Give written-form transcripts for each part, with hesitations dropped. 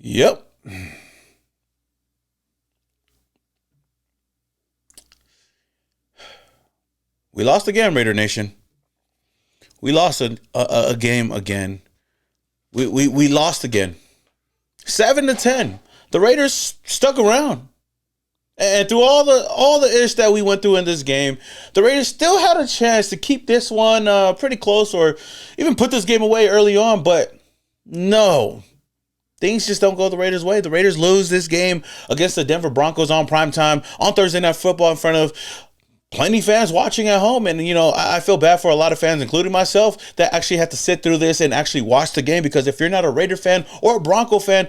Yep. We lost again, Raider Nation. We lost a game again. We lost again. 7-10. The Raiders stuck around. And through all the ish that we went through in this game, the Raiders still had a chance to keep this one pretty close or even put this game away early on. But no, things just don't go the Raiders' way. The Raiders lose this game against the Denver Broncos on primetime on Thursday Night Football in front of plenty of fans watching at home. And, I feel bad for a lot of fans, including myself, that actually had to sit through this and actually watch the game. Because if you're not a Raider fan or a Bronco fan,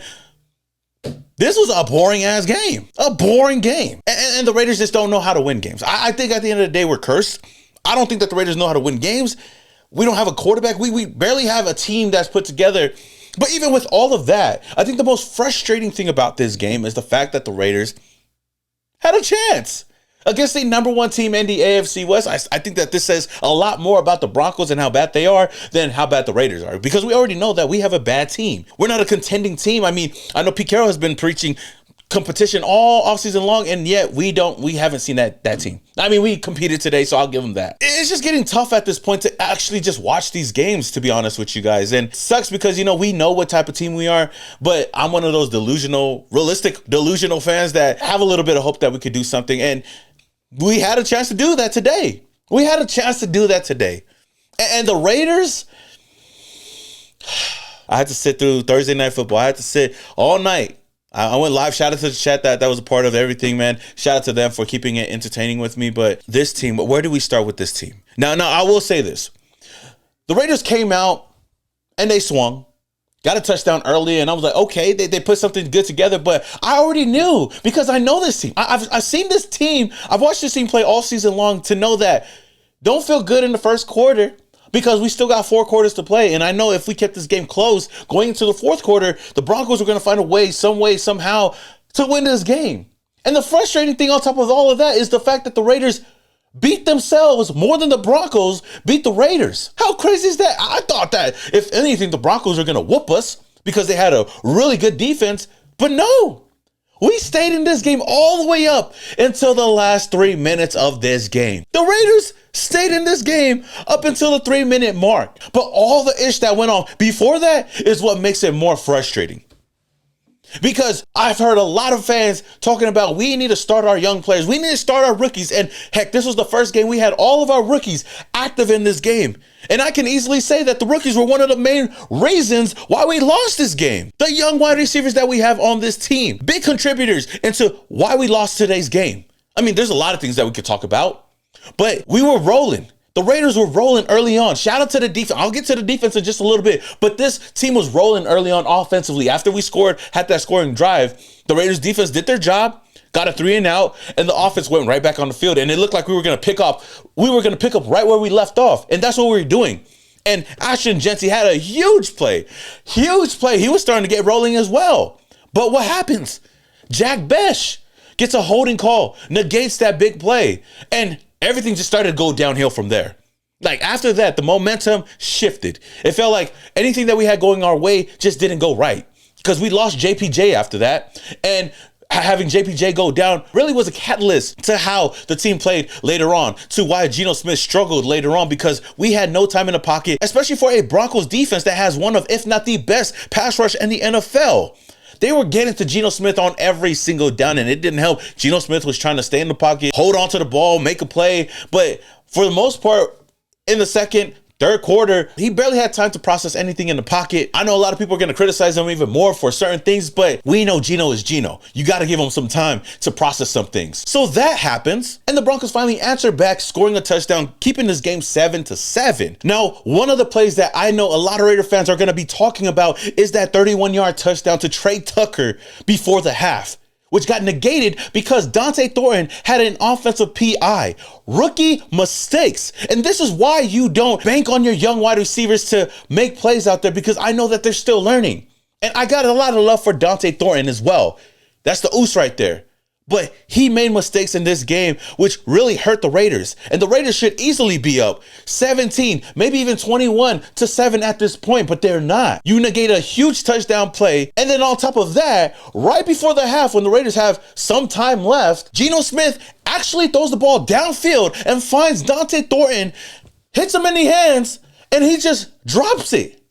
this was a boring-ass game. A boring game. And the Raiders just don't know how to win games. I think at the end of the day, we're cursed. I don't think that the Raiders know how to win games. We don't have a quarterback. We barely have a team that's put together. But even with all of that, I think the most frustrating thing about this game is the fact that the Raiders had a chance against the number one team in the AFC West. I think that this says a lot more about the Broncos and how bad they are than how bad the Raiders are, because we already know that we have a bad team. We're not a contending team. I mean, I know Pete Carroll has been preaching competition all offseason long, and yet we haven't seen that team. I mean, we competed today, so I'll give them that. It's just getting tough at this point to actually just watch these games, to be honest with you guys. And it sucks because, we know what type of team we are, but I'm one of those realistic delusional fans that have a little bit of hope that we could do something. And we had a chance to do that today. And the Raiders, I had to sit through Thursday Night Football. I had to sit all night. I went live. Shout out to the chat that was a part of everything, man. Shout out to them for keeping it entertaining with me. But this team, where do we start with this team? Now, I will say this. The Raiders came out and they swung. Got a touchdown early, and I was like, okay, they put something good together, but I already knew because I know this team. I've seen this team. I've watched this team play all season long to know that don't feel good in the first quarter because we still got 4 quarters to play. And I know if we kept this game close going into the fourth quarter, the Broncos were going to find a way, somehow to win this game. And the frustrating thing on top of all of that is the fact that the Raiders beat themselves more than the Broncos beat the Raiders. How crazy is that? I thought that, if anything, the Broncos are going to whoop us because they had a really good defense. But no, we stayed in this game all the way up until the last 3 minutes of this game. The Raiders stayed in this game up until the 3-minute mark. But all the ish that went on before that is what makes it more frustrating. Because I've heard a lot of fans talking about we need to start our young players. We need to start our rookies. And heck, this was the first game we had all of our rookies active in this game. And I can easily say that the rookies were one of the main reasons why we lost this game. The young wide receivers that we have on this team, big contributors into why we lost today's game. I mean, there's a lot of things that we could talk about, but we were rolling. The Raiders were rolling early on. Shout out to the defense. I'll get to the defense in just a little bit. But this team was rolling early on offensively. After we had that scoring drive, the Raiders defense did their job, got a 3-and-out, and the offense went right back on the field. And it looked like we were going to pick up right where we left off. And that's what we were doing. And Ashton Jency had a huge play. He was starting to get rolling as well. But what happens? Jack Besh gets a holding call, negates that big play. And everything just started to go downhill from there. Like after that, the momentum shifted. It felt like anything that we had going our way just didn't go right because we lost JPJ after that. And having JPJ go down really was a catalyst to how the team played later on, to why Geno Smith struggled later on, because we had no time in the pocket, especially for a Broncos defense that has one of, if not the best pass rush in the NFL. They were getting to Geno Smith on every single down, and it didn't help. Geno Smith was trying to stay in the pocket, hold on to the ball, make a play. But for the most part, in the second, third quarter, he barely had time to process anything in the pocket. I know a lot of people are going to criticize him even more for certain things, but we know Geno is Geno. You got to give him some time to process some things. So that happens, and the Broncos finally answer back, scoring a touchdown, keeping this game 7-7. Now, one of the plays that I know a lot of Raider fans are going to be talking about is that 31-yard touchdown to Trey Tucker before the half, which got negated because Dante Thornton had an offensive PI. Rookie mistakes. And this is why you don't bank on your young wide receivers to make plays out there, because I know that they're still learning. And I got a lot of love for Dante Thornton as well. That's the oos right there. But he made mistakes in this game, which really hurt the Raiders. And the Raiders should easily be up 17, maybe even 21-7 at this point, but they're not. You negate a huge touchdown play. And then on top of that, right before the half, when the Raiders have some time left, Geno Smith actually throws the ball downfield and finds Dante Thornton, hits him in the hands, and he just drops it.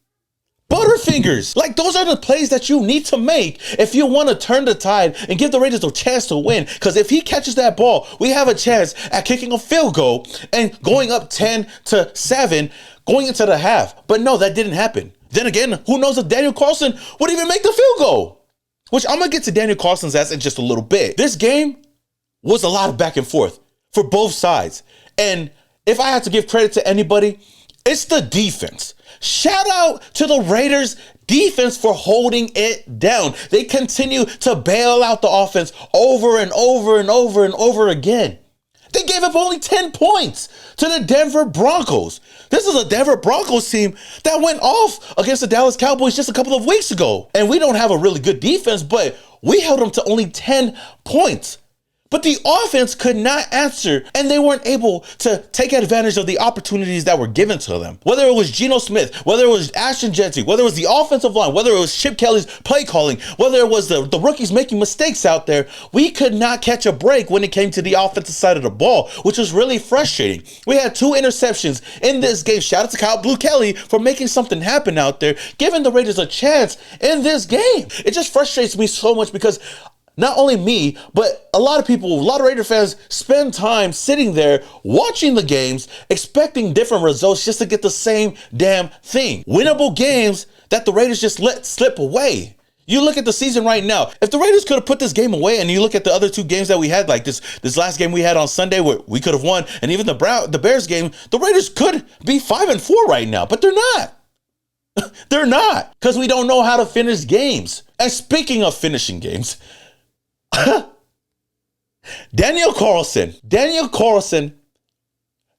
Butterfingers. Like, those are the plays that you need to make if you want to turn the tide and give the Raiders a chance to win. Because if he catches that ball, we have a chance at kicking a field goal and going up 10-7 going into the half. But no, that didn't happen. Then again, who knows if Daniel Carlson would even make the field goal? Which I'm going to get to Daniel Carlson's ass in just a little bit. This game was a lot of back and forth for both sides. And if I had to give credit to anybody, it's the defense. Shout out to the Raiders defense for holding it down. They continue to bail out the offense over and over and over and over again. They gave up only 10 points to the Denver Broncos. This is a Denver Broncos team that went off against the Dallas Cowboys just a couple of weeks ago. And we don't have a really good defense, but we held them to only 10 points. But the offense could not answer, and they weren't able to take advantage of the opportunities that were given to them. Whether it was Geno Smith, whether it was Ashton Jeanty, whether it was the offensive line, whether it was Chip Kelly's play calling, whether it was the rookies making mistakes out there, we could not catch a break when it came to the offensive side of the ball, which was really frustrating. We had 2 interceptions in this game. Shout out to Kyle Blue Kelly for making something happen out there, giving the Raiders a chance in this game. It just frustrates me so much because not only me, but a lot of people, a lot of Raider fans spend time sitting there watching the games, expecting different results just to get the same damn thing. Winnable games that the Raiders just let slip away. You look at the season right now. If the Raiders could have put this game away, and you look at the other 2 games that we had, like this last game we had on Sunday where we could have won, and even the Bears game, the Raiders could be 5-4 right now, but they're not. They're not, because we don't know how to finish games. And speaking of finishing games, Daniel Carlson,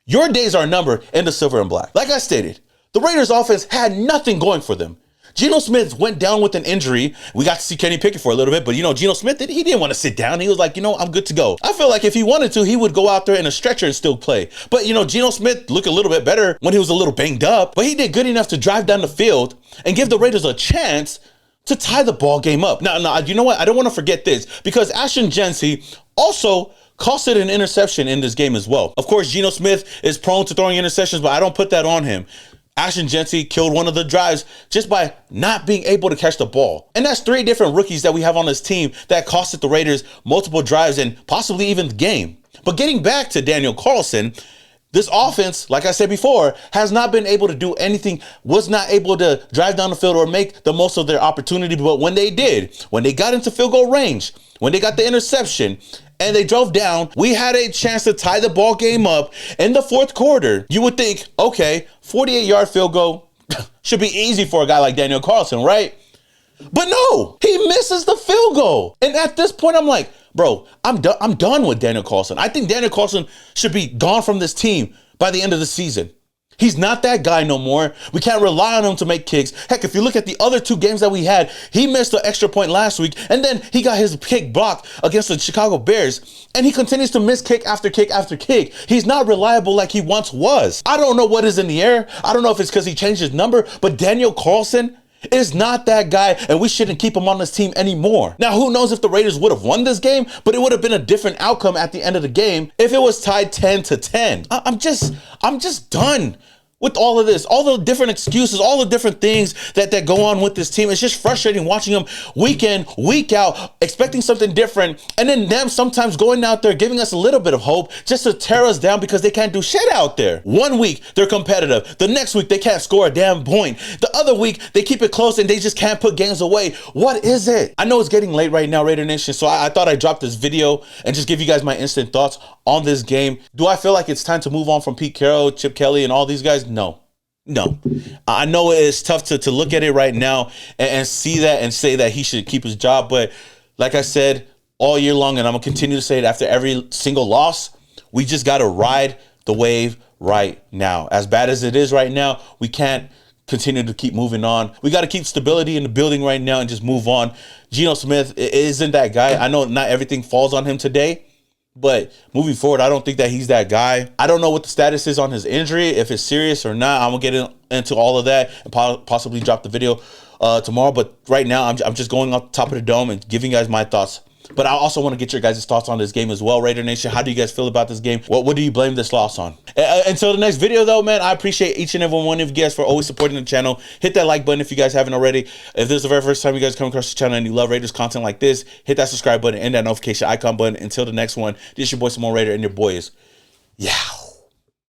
your days are numbered in the silver and black. Like I stated, the Raiders offense had nothing going for them. Geno Smith went down with an injury. We got to see Kenny Pickett for a little bit, but Geno Smith, he didn't want to sit down. He was like, I'm good to go. I feel like if he wanted to, he would go out there in a stretcher and still play. But Geno Smith looked a little bit better when he was a little banged up, but he did good enough to drive down the field and give the Raiders a chance to tie the ball game up. Now, you know what? I don't want to forget this, because Ashton Jeanty also costed an interception in this game as well. Of course, Geno Smith is prone to throwing interceptions, but I don't put that on him. Ashton Jeanty killed one of the drives just by not being able to catch the ball. And that's 3 different rookies that we have on this team that costed the Raiders multiple drives and possibly even the game. But getting back to Daniel Carlson, this offense, like I said before, has not been able to do anything, was not able to drive down the field or make the most of their opportunity. But when they did, when they got into field goal range, when they got the interception and they drove down, we had a chance to tie the ball game up in the 4th quarter. You would think, okay, 48-yard field goal should be easy for a guy like Daniel Carlson, right? But no, he misses the field goal. And at this point, I'm like, bro, I'm done with Daniel Carlson. I think Daniel Carlson should be gone from this team by the end of the season. He's not that guy no more. We can't rely on him to make kicks. Heck, if you look at the other 2 games that we had, he missed an extra point last week, and then he got his kick blocked against the Chicago Bears, and he continues to miss kick after kick after kick. He's not reliable like he once was. I don't know what is in the air. I don't know if it's because he changed his number, but Daniel Carlson is not that guy, and we shouldn't keep him on this team anymore. Now, who knows if the Raiders would have won this game, but it would have been a different outcome at the end of the game if it was tied 10-10. I'm just done with all of this, all the different excuses, all the different things that go on with this team. It's just frustrating watching them week in, week out, expecting something different, and then them sometimes going out there giving us a little bit of hope just to tear us down because they can't do shit out there. One week they're competitive, the next week they can't score a damn point, the other week they keep it close and they just can't put games away. What is it? I know it's getting late right now, Raider Nation, so I thought I'd drop this video and just give you guys my instant thoughts on this game. Do I feel like it's time to move on from Pete Carroll, Chip Kelly, and all these guys? No. I know it's tough to look at it right now and see that and say that he should keep his job. But like I said all year long, and I'm going to continue to say it after every single loss, we just got to ride the wave right now. As bad as it is right now, we can't continue to keep moving on. We got to keep stability in the building right now and just move on. Geno Smith isn't that guy. I know not everything falls on him today, but moving forward, I don't think that he's that guy. I don't know what the status is on his injury, if it's serious or not. I'm going to get into all of that and possibly drop the video tomorrow. But right now, I'm just going off the top of the dome and giving you guys my thoughts. But I also want to get your guys' thoughts on this game as well. Raider Nation, how do you guys feel about this game? What do you blame this loss on? Until the next video, though, man, I appreciate each and every one of you guys for always supporting the channel. Hit that like button if you guys haven't already. If this is the very first time you guys come across the channel and you love Raiders content like this, hit that subscribe button and that notification icon button. Until the next one, this is your boy Simone Raider, and your boy is, yeah.